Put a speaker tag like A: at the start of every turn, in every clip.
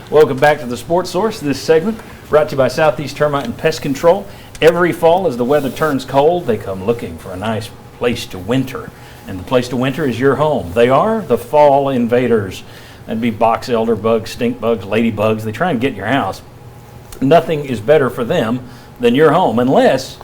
A: Welcome back to the Sports Source. This segment brought to you by Southeast Termite and Pest Control. Every fall as the weather turns cold, they come looking for a nice place to winter. And the place to winter is your home. They are the fall invaders. That'd be box elder bugs, stink bugs, ladybugs. They try and get in your house. Nothing is better for them than your home, unless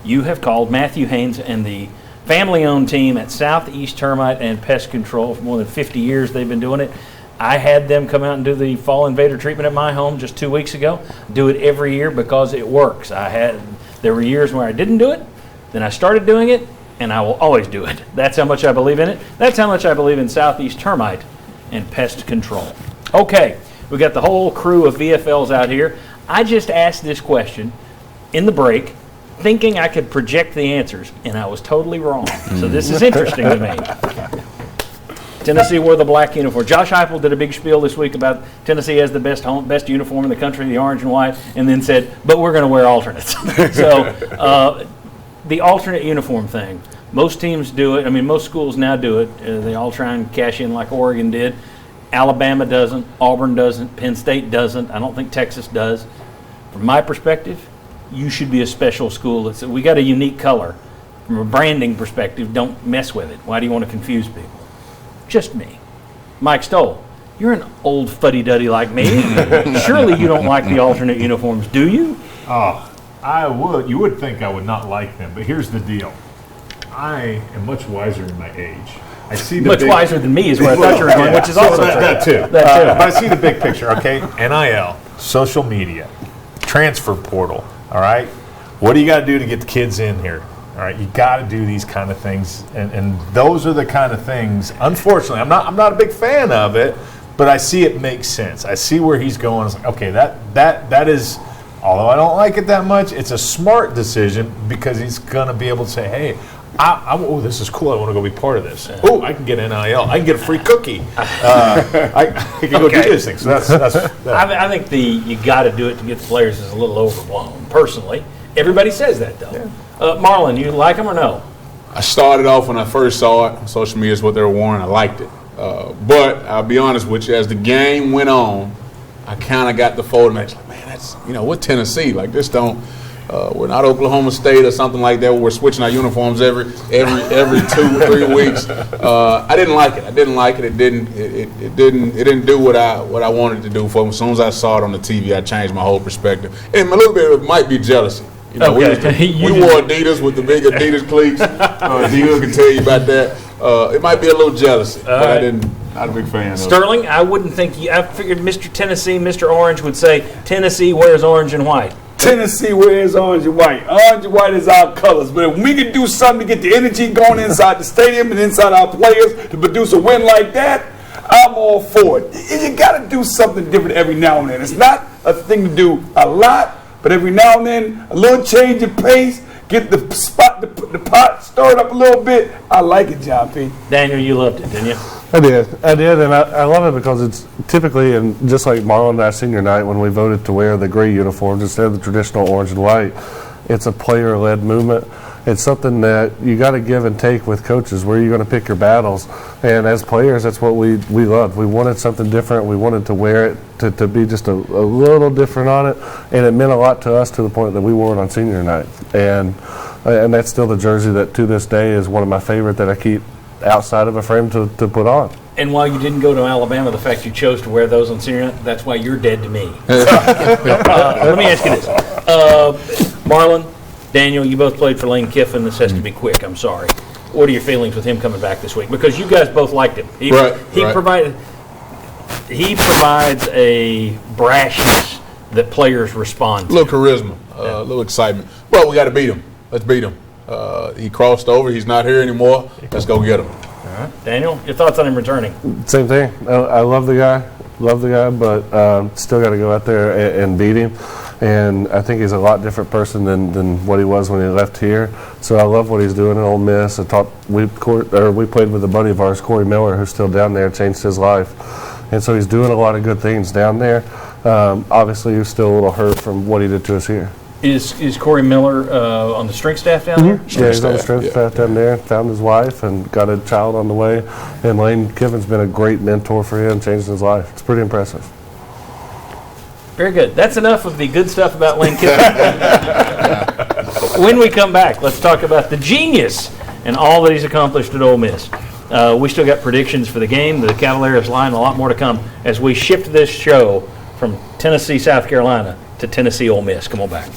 A: you have called Matthew Haynes and the family-owned team at Southeast Termite and Pest Control. For more than 50 years they've been doing it. I had them come out and do the fall invader treatment at my home just 2 weeks ago. Do it every year because it works. There were years where I didn't do it, then I started doing it, and I will always do it. That's how much I believe in it. That's how much I believe in Southeast Termite and Pest Control. Okay, we got the whole crew of VFLs out here. I just asked this question in the break, thinking I could project the answers, and I was totally wrong. So this is interesting to me. Tennessee wore the black uniform. Josh Heupel did a big spiel this week about Tennessee has the best uniform in the country, the orange and white, and then said, but we're going to wear alternates. So the alternate uniform thing, most teams do it. I mean, most schools now do it. They all try and cash in like Oregon did. Alabama doesn't. Auburn doesn't. Penn State doesn't. I don't think Texas does. From my perspective, you should be a special school. We got a unique color. From a branding perspective, don't mess with it. Why do you want to confuse people? Just me. Mike Stoll, you're an old fuddy-duddy like me. Surely you don't like the alternate uniforms, do you?
B: Oh, I would. You would think I would not like them, but here's the deal. I am much wiser in my age. I see the
A: much wiser than me is what I thought you were going, which is also true.
B: That too.
A: But
B: I see the big picture, okay? NIL, social media, transfer portal, all right? What do you got to do to get the kids in here? All right, you got to do these kind of things, and those are the kind of things. Unfortunately, I'm not a big fan of it, but I see it makes sense. I see where he's going. It's like, okay, that is. Although I don't like it that much, it's a smart decision because he's going to be able to say, hey, oh, this is cool. I want to go be part of this. Oh, I can get NIL. I can get a free cookie. I can go do this thing. So that's
A: I think you got to do it to get the players is a little overblown. Personally, everybody says that though. Yeah. Marlon, you like them or no?
C: I started off when I first saw it. On social media is what they were wearing. I liked it. But I'll be honest with you, as the game went on, I kind of got the fold match. Like, man, that's, we're Tennessee. Like, this don't, we're not Oklahoma State or something like that where we're switching our uniforms every 2 or 3 weeks. I didn't like it. It didn't do what I wanted to do for them. As soon as I saw it on the TV, I changed my whole perspective. And a little bit of it might be jealousy. We wore Adidas with the big Adidas cleats. Adidas can tell you about that. It might be a little jealousy, but not a big fan of it.
A: Sterling, I wouldn't think I figured Mr. Tennessee, Mr. Orange would say Tennessee wears orange and white.
D: Tennessee wears orange and white. Orange and white is our colors. But if we can do something to get the energy going inside the stadium and inside our players to produce a win like that, I'm all for it. You got to do something different every now and then. It's not a thing to do a lot. But every now and then, a little change of pace, get the pot stirred up a little bit. I like it, John P.
A: Daniel, you loved it, didn't you?
E: I did, and I love it because it's typically, and just like Marlon and I senior night when we voted to wear the gray uniforms instead of the traditional orange and white, it's a player-led movement. It's something that you got to give and take with coaches. Where are you going to pick your battles? And as players, that's what we loved. We wanted something different. We wanted to wear it to be just a little different on it, and it meant a lot to us to the point that we wore it on senior night. And that's still the jersey that to this day is one of my favorite that I keep outside of a frame to put on.
A: And while you didn't go to Alabama, the fact you chose to wear those on senior night, that's why you're dead to me. Let me ask you this. Marlon, Daniel, you both played for Lane Kiffin. This has to be quick. I'm sorry. What are your feelings with him coming back this week? Because you guys both liked him. He provides a brashness that players respond to.
C: A little charisma, a little excitement. Well, we got to beat him. Let's beat him. He crossed over. He's not here anymore. Let's go get him.
A: All right. Daniel, your thoughts on him returning?
E: Same thing. I love the guy, but still got to go out there and beat him. And I think he's a lot different person than what he was when he left here. So I love what he's doing in Ole Miss. We played with a buddy of ours, Corey Miller, who's still down there, changed his life. And so he's doing a lot of good things down there. Obviously, he's still a little hurt from what he did to us here.
A: Is Corey Miller on the strength staff down there?
E: Yeah, he's on the strength staff down there. Found his wife and got a child on the way. And Lane Kiffin's been a great mentor for him, changed his life. It's pretty impressive.
A: Very good. That's enough of the good stuff about Lane Kiffin. When we come back, let's talk about the genius and all that he's accomplished at Ole Miss. We still got predictions for the game, the Cavaliers line, a lot more to come as we shift this show from Tennessee, South Carolina to Tennessee, Ole Miss. Come on back.